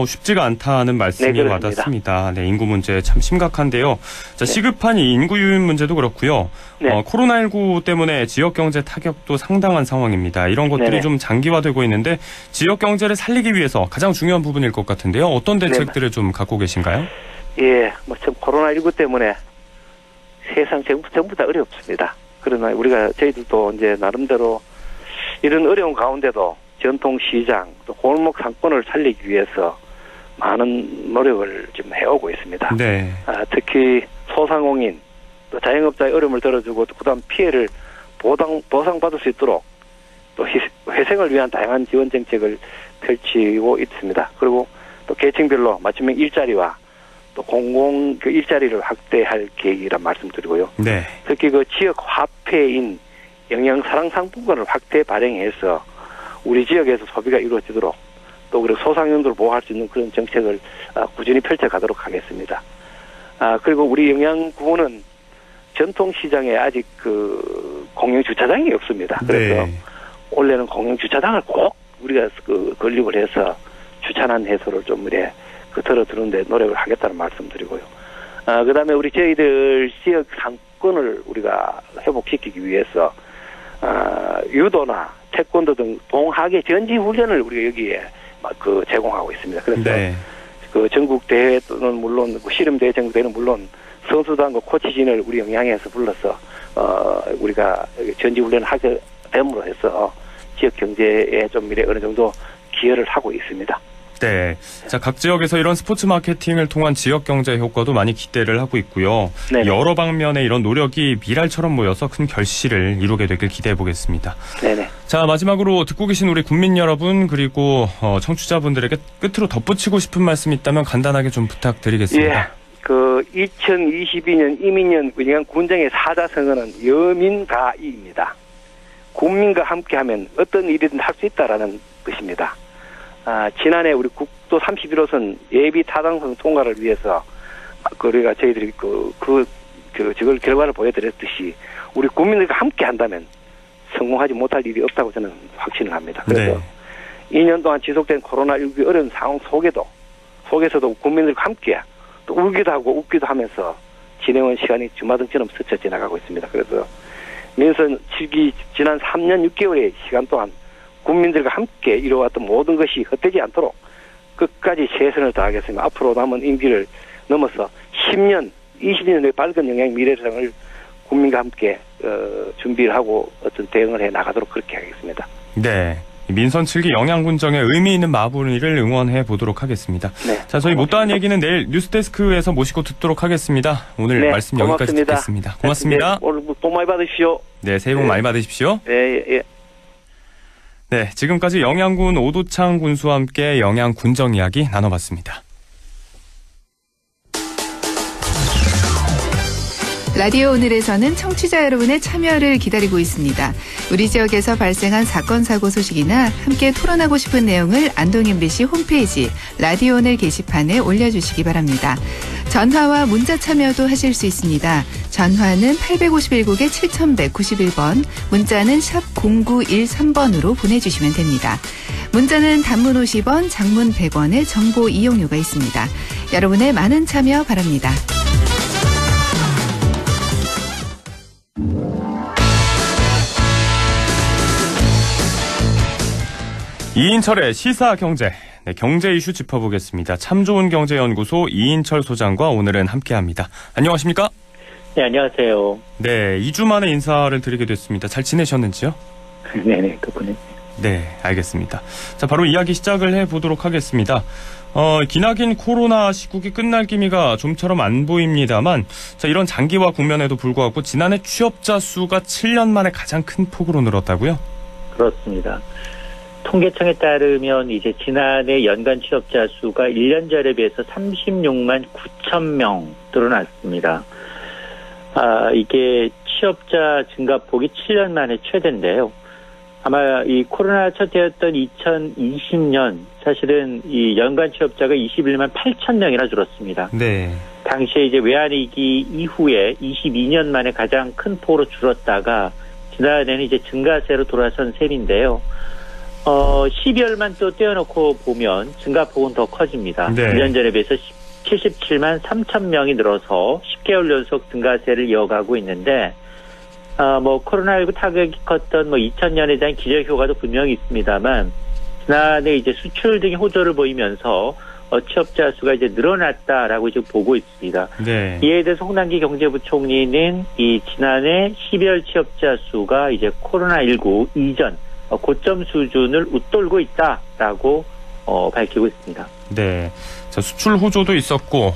[SPEAKER 1] 쉽지가 않다는 말씀이
[SPEAKER 17] 네,
[SPEAKER 1] 와닿습니다. 네, 인구 문제 참 심각한데요. 자, 시급한 이 인구 유입 문제도 그렇고요.
[SPEAKER 17] 네.
[SPEAKER 1] 코로나19 때문에 지역 경제 타격도 상당한 상황입니다. 이런 것들이
[SPEAKER 17] 네네.
[SPEAKER 1] 좀 장기화되고 있는데 지역 경제를 살리기 위해서 가장 중요한 부분일 것 같은데요. 어떤 대책들을 좀 갖고 계신가요?
[SPEAKER 17] 예, 뭐 참 코로나19 때문에 세상 전부 다 어렵습니다. 그러나 저희들도 이제 나름대로 이런 어려운 가운데도 전통시장 또 골목 상권을 살리기 위해서 많은 노력을 지금 해오고 있습니다.
[SPEAKER 1] 네.
[SPEAKER 17] 특히 소상공인 또 자영업자의 어려움을 들어주고 또 그다음 피해를 보상받을 수 있도록 또 회생을 위한 다양한 지원 정책을 펼치고 있습니다. 그리고 또 계층별로 맞춤형 일자리와 또 공공 그 일자리를 확대할 계획이란 말씀드리고요.
[SPEAKER 1] 네.
[SPEAKER 17] 특히 그 지역 화폐인 영양사랑 상품권을 확대 발행해서 우리 지역에서 소비가 이루어지도록 또 그리고 소상공인들을 보호할 수 있는 그런 정책을 꾸준히 펼쳐가도록 하겠습니다. 그리고 우리 영양구는 전통시장에 아직 그 공영 주차장이 없습니다. 그래서 올해는 공영 주차장을 꼭 우리가 그 건립을 해서 주차난 해소를 좀 이래 덜어드는데 노력을 하겠다는 말씀드리고요. 그다음에 우리 저희들 지역 상권을 우리가 회복시키기 위해서 유도나 태권도 등 동학의 전지 훈련을 우리가 여기에 그 제공하고 있습니다. 그래서 그 전국 대회 또는 물론 씨름 대회 전국 대회는 물론 선수단과 코치진을 우리 영양에서 불러서 우리가 전지 훈련을 하게 됨으로 해서 지역 경제에 좀 미래 어느 정도 기여를 하고 있습니다.
[SPEAKER 1] 네. 자, 각 지역에서 이런 스포츠 마케팅을 통한 지역 경제 효과도 많이 기대를 하고 있고요. 네네. 여러 방면의 이런 노력이 미랄처럼 모여서 큰 결실을 이루게 되길 기대해 보겠습니다. 네네. 자, 마지막으로 듣고 계신 우리 국민 여러분 그리고 청취자분들에게 끝으로 덧붙이고 싶은 말씀이 있다면 간단하게 좀 부탁드리겠습니다.
[SPEAKER 17] 예. 그 2022년 이민년 영양 군정의 사자성어는 여민가이입니다. 국민과 함께하면 어떤 일이든 할 수 있다라는 것입니다. 지난해 우리 국도 31호선 예비 타당성 통과를 위해서 우리가 저희들이 저걸 결과를 보여드렸듯이 우리 국민들과 함께 한다면 성공하지 못할 일이 없다고 저는 확신을 합니다. 그래서 2년 동안 지속된 코로나19 어려운 상황 속에서도 국민들과 함께 또 울기도 하고 웃기도 하면서 지내온 시간이 주마등처럼 스쳐 지나가고 있습니다. 그래서 민선 7기 지난 3년 6개월의 시간 동안 국민들과 함께 이루어왔던 모든 것이 헛되지 않도록 끝까지 최선을 다하겠습니다. 앞으로 남은 임기를 넘어서 10년, 20년의 밝은 영양 미래상을 국민과 함께 준비를 하고 어떤 대응을 해 나가도록 그렇게 하겠습니다.
[SPEAKER 1] 네. 민선 7기 영양군정의 의미 있는 마무리를 응원해 보도록 하겠습니다. 네, 자, 저희 못다한 얘기는 내일 뉴스데스크에서 모시고 듣도록 하겠습니다. 오늘 말씀 여기까지 고맙습니다. 듣겠습니다. 고맙습니다.
[SPEAKER 17] 네, 오늘 복 많이 받으십시오.
[SPEAKER 1] 네, 새해 복 많이 받으십시오.
[SPEAKER 17] 네.
[SPEAKER 1] 네, 지금까지 영양군 오도창 군수와 함께 영양군정 이야기 나눠봤습니다.
[SPEAKER 18] 라디오 오늘에서는 청취자 여러분의 참여를 기다리고 있습니다. 우리 지역에서 발생한 사건 사고 소식이나 함께 토론하고 싶은 내용을 안동 MBC 홈페이지 라디오 오늘 게시판에 올려주시기 바랍니다. 전화와 문자 참여도 하실 수 있습니다. 전화는 851국에 7191번, 문자는 샵 0913번으로 보내주시면 됩니다. 문자는 단문 50원, 장문 100원의 정보 이용료가 있습니다. 여러분의 많은 참여 바랍니다.
[SPEAKER 1] 이인철의 시사경제, 네, 경제 이슈 짚어보겠습니다. 참 좋은 경제연구소 이인철 소장과 오늘은 함께합니다. 안녕하십니까?
[SPEAKER 19] 네, 안녕하세요.
[SPEAKER 1] 네, 2주 만에 인사를 드리게 됐습니다. 잘 지내셨는지요?
[SPEAKER 19] 네네, 덕분에.
[SPEAKER 1] 네, 알겠습니다. 자, 바로 이야기 시작을 해보도록 하겠습니다. 기나긴 코로나 시국이 끝날 기미가 좀처럼 안 보입니다만, 자, 이런 장기화 국면에도 불구하고 지난해 취업자 수가 7년 만에 가장 큰 폭으로 늘었다고요?
[SPEAKER 19] 그렇습니다. 통계청에 따르면 이제 지난해 연간 취업자 수가 1년 전에 비해서 36만 9천 명 늘어났습니다. 이게 취업자 증가폭이 7년 만에 최대인데요. 아마 이 코로나 첫 해였던 2020년 사실은 이 연간 취업자가 21만 8천 명이나 줄었습니다.
[SPEAKER 1] 네.
[SPEAKER 19] 당시에 이제 외환위기 이후에 22년 만에 가장 큰 폭으로 줄었다가 지난해는 이제 증가세로 돌아선 셈인데요. 12월만 또 떼어놓고 보면 증가폭은 더 커집니다. 네. 1년 전에 비해서 77만 3천 명이 늘어서 10개월 연속 증가세를 이어가고 있는데, 코로나19 타격이 컸던 2000년에 대한 기저 효과도 분명히 있습니다만, 지난해 이제 수출 등이 호조를 보이면서 취업자 수가 이제 늘어났다라고 지금 보고 있습니다. 네. 이에 대해서 홍남기 경제부총리는 이 지난해 12월 취업자 수가 이제 코로나19 이전 고점 수준을 웃돌고 있다라고 밝히고 있습니다.
[SPEAKER 1] 네. 자, 수출 호조도 있었고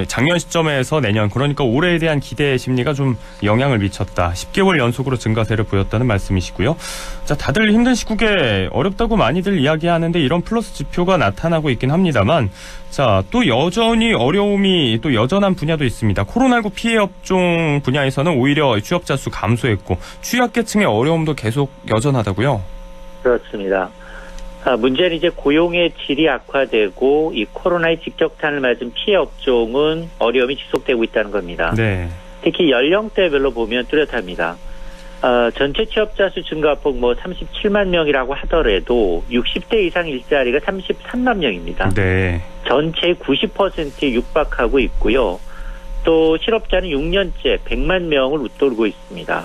[SPEAKER 1] 작년 시점에서 내년 그러니까 올해에 대한 기대 심리가 좀 영향을 미쳤다. 10개월 연속으로 증가세를 보였다는 말씀이시고요. 자, 다들 힘든 시국에 어렵다고 많이들 이야기하는데 이런 플러스 지표가 나타나고 있긴 합니다만 자, 또 여전히 어려움이 또 여전한 분야도 있습니다. 코로나19 피해 업종 분야에서는 오히려 취업자 수 감소했고 취약계층의 어려움도 계속 여전하다고요?
[SPEAKER 19] 그렇습니다. 문제는 이제 고용의 질이 악화되고 이 코로나의 직격탄을 맞은 피해 업종은 어려움이 지속되고 있다는 겁니다.
[SPEAKER 1] 네.
[SPEAKER 19] 특히 연령대별로 보면 뚜렷합니다. 전체 취업자 수 증가폭 37만 명이라고 하더라도 60대 이상 일자리가 33만 명입니다.
[SPEAKER 1] 네.
[SPEAKER 19] 전체의 90%에 육박하고 있고요. 또 실업자는 6년째 100만 명을 웃돌고 있습니다.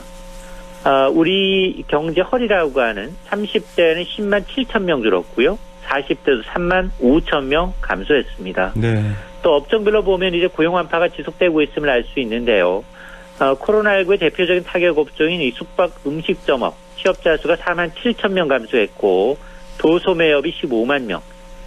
[SPEAKER 19] 우리 경제 허리라고 하는 30대는 10만 7천 명 줄었고요. 40대도 3만 5천 명 감소했습니다.
[SPEAKER 1] 네.
[SPEAKER 19] 또 업종별로 보면 이제 고용 완파가 지속되고 있음을 알 수 있는데요. 코로나19의 대표적인 타격 업종인 이 숙박 음식점업 취업자 수가 4만 7천 명 감소했고 도소매업이 15만 명,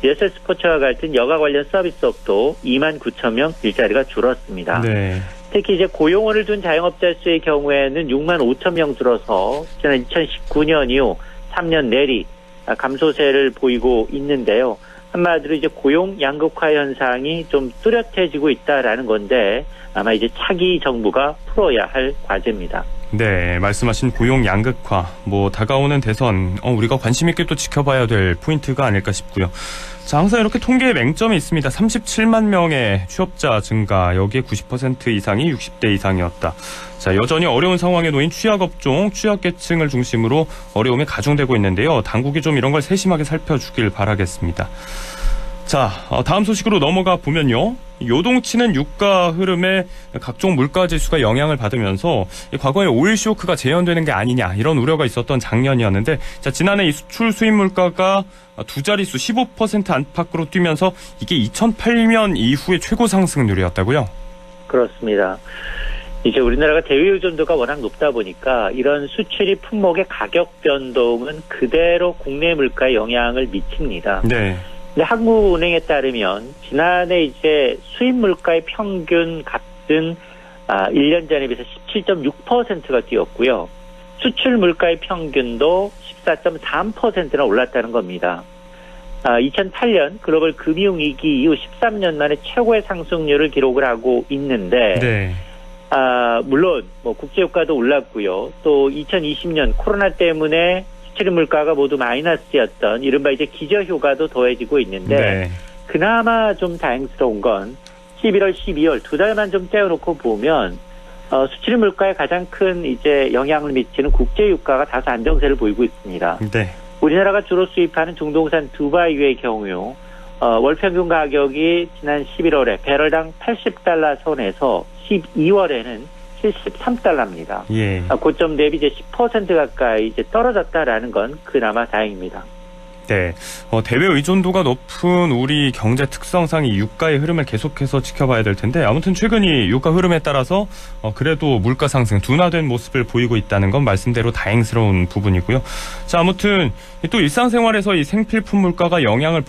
[SPEAKER 19] 예술 스포츠와 같은 여가 관련 서비스업도 2만 9천 명 일자리가 줄었습니다.
[SPEAKER 1] 네.
[SPEAKER 19] 특히 이제 고용원을 둔 자영업자 수의 경우에는 6만 5천 명 줄어서 지난 2019년 이후 3년 내리 감소세를 보이고 있는데요. 한마디로 이제 고용 양극화 현상이 좀 뚜렷해지고 있다라는 건데 아마 이제 차기 정부가 풀어야 할 과제입니다.
[SPEAKER 1] 네, 말씀하신 고용 양극화, 다가오는 대선 우리가 관심 있게 또 지켜봐야 될 포인트가 아닐까 싶고요. 자, 항상 이렇게 통계에 맹점이 있습니다. 37만 명의 취업자 증가, 여기에 90% 이상이 60대 이상이었다. 자, 여전히 어려운 상황에 놓인 취약업종, 취약계층을 중심으로 어려움이 가중되고 있는데요. 당국이 좀 이런 걸 세심하게 살펴주길 바라겠습니다. 자, 다음 소식으로 넘어가 보면요. 요동치는 유가 흐름에 각종 물가 지수가 영향을 받으면서 과거에 오일 쇼크가 재현되는 게 아니냐 이런 우려가 있었던 작년이었는데 자, 지난해 이 수출 수입 물가가 두 자릿수 15% 안팎으로 뛰면서 이게 2008년 이후의 최고 상승률이었다고요?
[SPEAKER 19] 그렇습니다. 이제 우리나라가 대외 의존도가 워낙 높다 보니까 이런 수출입 품목의 가격 변동은 그대로 국내 물가에 영향을 미칩니다.
[SPEAKER 1] 네.
[SPEAKER 19] 근데 한국은행에 따르면 지난해 이제 수입 물가의 평균 값은 1년 전에 비해서 17.6%가 뛰었고요. 수출 물가의 평균도 14.3%나 올랐다는 겁니다. 2008년 글로벌 금융위기 이후 13년 만에 최고의 상승률을 기록을 하고 있는데
[SPEAKER 1] 네.
[SPEAKER 19] 물론 국제유가도 올랐고요. 또 2020년 코로나 때문에 수출 물가가 모두 마이너스였던 이른바 이제 기저효과도 더해지고 있는데
[SPEAKER 1] 네.
[SPEAKER 19] 그나마 좀 다행스러운 건 11월, 12월 두 달만 좀 떼어놓고 보면 수출 물가에 가장 큰 이제 영향을 미치는 국제유가가 다소 안정세를 보이고 있습니다.
[SPEAKER 1] 네.
[SPEAKER 19] 우리나라가 주로 수입하는 중동산 두바이유의 경우요. 월 평균 가격이 지난 11월에 배럴당 80달러 선에서 12월에는 73달러입니다.
[SPEAKER 1] 예.
[SPEAKER 19] 고점 대비 이제 10% 가까이 이제 떨어졌다라는 건 그나마 다행입니다.
[SPEAKER 1] 네. 대외 의존도가 높은 우리 경제 특성상 이 유가의 흐름을 계속해서 지켜봐야 될 텐데 아무튼 최근 이 유가 흐름에 따라서 그래도 물가 상승 둔화된 모습을 보이고 있다는 건 말씀대로 다행스러운 부분이고요. 자, 아무튼 또 일상생활에서 이 생필품 물가가 영향을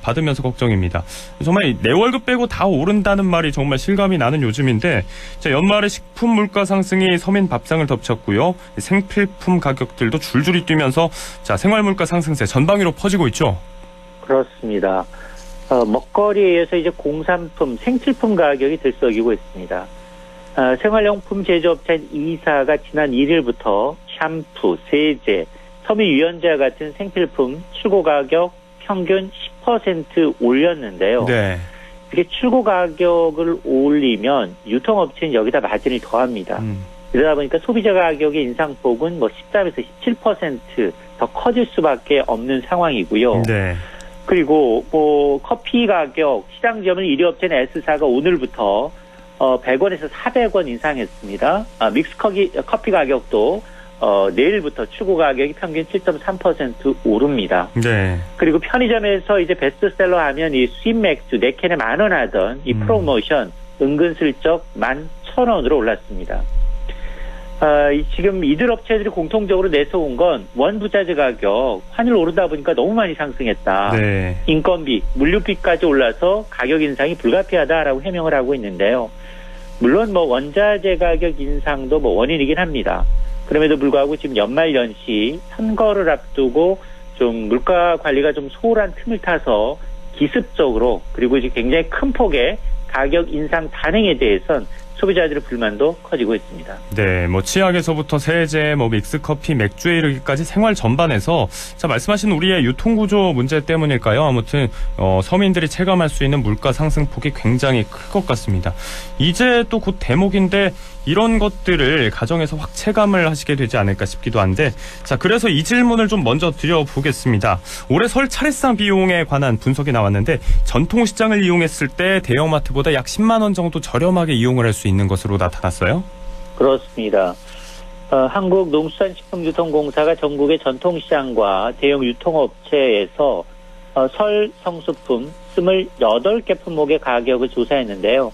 [SPEAKER 1] 받으면서 걱정입니다. 정말 내 월급 빼고 다 오른다는 말이 정말 실감이 나는 요즘인데 자, 연말에 식품 물가 상승이 서민 밥상을 덮쳤고요. 생필품 가격들도 줄줄이 뛰면서 자, 생활 물가 상승세 전방위로 퍼지고 있죠.
[SPEAKER 19] 그렇습니다. 먹거리에 의해서 이제 공산품, 생필품 가격이 들썩이고 있습니다. 생활용품 제조업체인 이사가 지난 1일부터 샴푸, 세제, 섬유유연제 같은 생필품 출고 가격 평균 10% 올렸는데요.
[SPEAKER 1] 네.
[SPEAKER 19] 이게 출고 가격을 올리면 유통업체는 여기다 마진을 더합니다. 그러다 보니까 소비자 가격의 인상폭은 13에서 17% 더 커질 수밖에 없는 상황이고요.
[SPEAKER 1] 네.
[SPEAKER 19] 그리고 커피 가격 시장 지점은 1위 업체는 S사가 오늘부터 100원에서 400원 인상했습니다. 믹스 커피 가격도 내일부터 출고 가격이 평균 7.3% 오릅니다.
[SPEAKER 1] 네.
[SPEAKER 19] 그리고 편의점에서 이제 베스트셀러 하면 이 수입 맥주 4캔에 10,000원 하던 이 프로모션 은근슬쩍 11,000원으로 올랐습니다. 지금 이들 업체들이 공통적으로 내세운 건 원부자재 가격, 환율 오르다 보니까 너무 많이 상승했다.
[SPEAKER 1] 네.
[SPEAKER 19] 인건비, 물류비까지 올라서 가격 인상이 불가피하다라고 해명을 하고 있는데요. 물론 뭐 원자재 가격 인상도 뭐 원인이긴 합니다. 그럼에도 불구하고 지금 연말 연시 선거를 앞두고 좀 물가 관리가 좀 소홀한 틈을 타서 기습적으로 그리고 이제 굉장히 큰 폭의 가격 인상 단행에 대해선 소비자들의 불만도 커지고 있습니다.
[SPEAKER 1] 네, 뭐 치약에서부터 세제, 뭐 믹스커피, 맥주에 이르기까지 생활 전반에서 자 말씀하신 우리의 유통구조 문제 때문일까요? 아무튼 서민들이 체감할 수 있는 물가 상승폭이 굉장히 클 것 같습니다. 이제 또 곧 대목인데 이런 것들을 가정에서 확 체감을 하시게 되지 않을까 싶기도 한데 자 그래서 이 질문을 좀 먼저 드려보겠습니다. 올해 설 차례상 비용에 관한 분석이 나왔는데 전통시장을 이용했을 때 대형마트보다 약 10만 원 정도 저렴하게 이용을 할 수 있는 것으로 나타났어요?
[SPEAKER 19] 그렇습니다. 한국농수산식품유통공사가 전국의 전통시장과 대형 유통업체에서 설 성수품 28개 품목의 가격을 조사했는데요.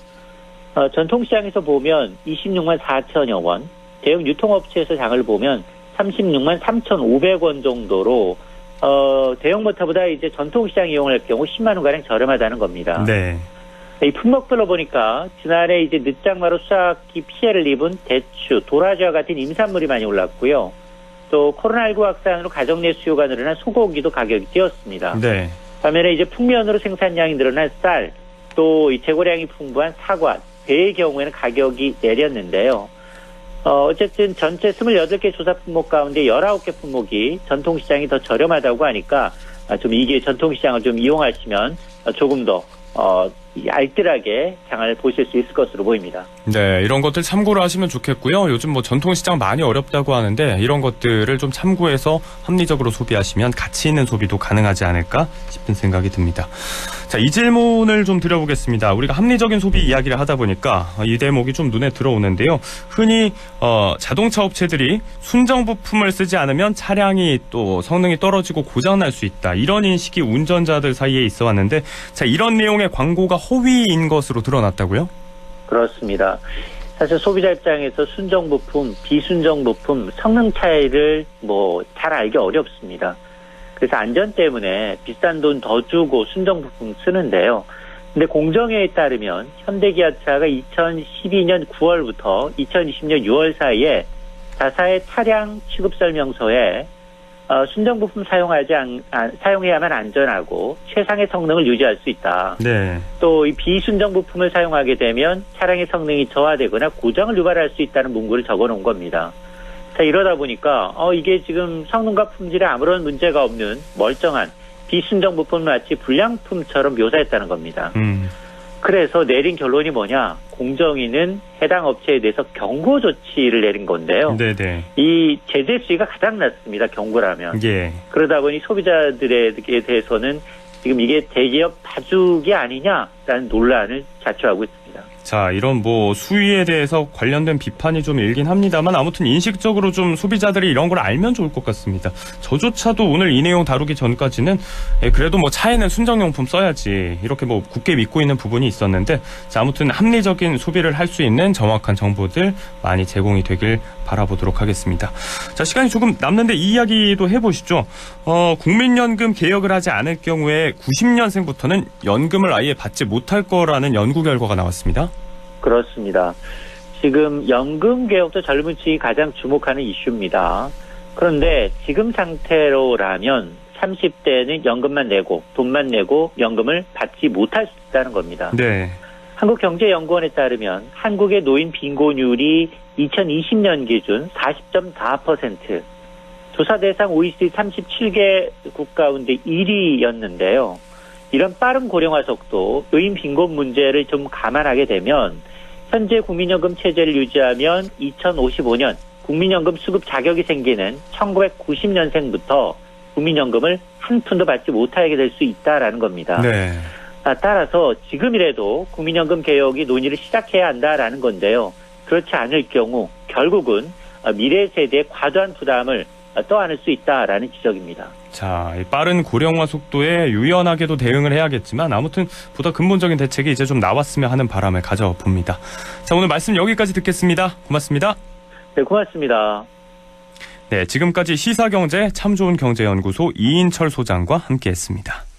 [SPEAKER 19] 전통시장에서 보면 26만 4천여 원, 대형 유통업체에서 장을 보면 36만 3,500원 정도로 대형마트보다 이제 전통시장 이용할 경우 10만 원가량 저렴하다는 겁니다.
[SPEAKER 1] 네.
[SPEAKER 19] 이 품목별로 보니까 지난해 이제 늦장마로 수확기 피해를 입은 대추, 도라지와 같은 임산물이 많이 올랐고요. 또 코로나19 확산으로 가정 내 수요가 늘어난 소고기도 가격이 뛰었습니다.
[SPEAKER 1] 네.
[SPEAKER 19] 반면에 이제 풍면으로 생산량이 늘어난 쌀, 또 이 재고량이 풍부한 사과, 배의 경우에는 가격이 내렸는데요. 어쨌든 전체 28개 조사 품목 가운데 19개 품목이 전통시장이 더 저렴하다고 하니까 좀 이게 전통시장을 좀 이용하시면 조금 더 알뜰하게 장을 보실 수 있을 것으로 보입니다.
[SPEAKER 1] 네, 이런 것들 참고를 하시면 좋겠고요. 요즘 뭐 전통시장 많이 어렵다고 하는데 이런 것들을 좀 참고해서 합리적으로 소비하시면 가치 있는 소비도 가능하지 않을까 싶은 생각이 듭니다. 자, 이 질문을 좀 드려보겠습니다. 우리가 합리적인 소비 이야기를 하다 보니까 이 대목이 좀 눈에 들어오는데요. 흔히 자동차 업체들이 순정 부품을 쓰지 않으면 차량이 또 성능이 떨어지고 고장날 수 있다. 이런 인식이 운전자들 사이에 있어 왔는데 자, 이런 내용의 광고가 허위인 것으로 드러났다고요?
[SPEAKER 19] 그렇습니다. 사실 소비자 입장에서 순정 부품, 비순정 부품 성능 차이를 뭐 잘 알기 어렵습니다. 그래서 안전 때문에 비싼 돈 더 주고 순정 부품 쓰는데요. 근데 공정위에 따르면 현대기아차가 2012년 9월부터 2020년 6월 사이에 자사의 차량 취급 설명서에 순정 부품 사용해야만 안전하고 최상의 성능을 유지할 수 있다.
[SPEAKER 1] 네.
[SPEAKER 19] 또 이 비순정 부품을 사용하게 되면 차량의 성능이 저하되거나 고장을 유발할 수 있다는 문구를 적어놓은 겁니다. 자, 이러다 보니까 이게 지금 성능과 품질에 아무런 문제가 없는 멀쩡한 비순정 부품을 마치 불량품처럼 묘사했다는 겁니다. 그래서 내린 결론이 뭐냐? 공정위는 해당 업체에 대해서 경고 조치를 내린 건데요.
[SPEAKER 1] 네네.
[SPEAKER 19] 이 제재 수위가 가장 낮습니다. 경고라면.
[SPEAKER 1] 예.
[SPEAKER 19] 그러다 보니 소비자들에 대해서는 지금 이게 대기업 봐주기 아니냐라는 논란을 자초하고 있습니다.
[SPEAKER 1] 자, 이런 뭐 수위에 대해서 관련된 비판이 좀 일긴 합니다만 아무튼 인식적으로 좀 소비자들이 이런 걸 알면 좋을 것 같습니다. 저조차도 오늘 이 내용 다루기 전까지는 그래도 뭐 차에는 순정용품 써야지 이렇게 뭐 굳게 믿고 있는 부분이 있었는데 자, 아무튼 합리적인 소비를 할 수 있는 정확한 정보들 많이 제공이 되길 바라보도록 하겠습니다. 자, 시간이 조금 남는데 이 이야기도 해보시죠. 국민연금 개혁을 하지 않을 경우에 90년생부터는 연금을 아예 받지 못할 거라는 연구 결과가 나왔습니다.
[SPEAKER 19] 그렇습니다. 지금 연금 개혁도 젊은 층이 가장 주목하는 이슈입니다. 그런데 지금 상태로라면 30대는 연금만 내고 돈만 내고 연금을 받지 못할 수 있다는 겁니다.
[SPEAKER 1] 네.
[SPEAKER 19] 한국경제연구원에 따르면 한국의 노인 빈곤율이 2020년 기준 40.4%, 조사 대상 OECD 37개국 가운데 1위였는데요. 이런 빠른 고령화 속도, 노인 빈곤 문제를 좀 감안하게 되면 현재 국민연금 체제를 유지하면 2055년 국민연금 수급 자격이 생기는 1990년생부터 국민연금을 한 푼도 받지 못하게 될 수 있다라는 겁니다.
[SPEAKER 1] 네.
[SPEAKER 19] 따라서 지금이라도 국민연금 개혁이 논의를 시작해야 한다라는 건데요. 그렇지 않을 경우 결국은 미래 세대의 과도한 부담을 떠안을 수 있다라는 지적입니다.
[SPEAKER 1] 자, 이 빠른 고령화 속도에 유연하게도 대응을 해야겠지만 아무튼 보다 근본적인 대책이 이제 좀 나왔으면 하는 바람을 가져봅니다. 자, 오늘 말씀 여기까지 듣겠습니다. 고맙습니다.
[SPEAKER 19] 네, 고맙습니다.
[SPEAKER 1] 네, 지금까지 시사경제 참 좋은 경제연구소 이인철 소장과 함께했습니다.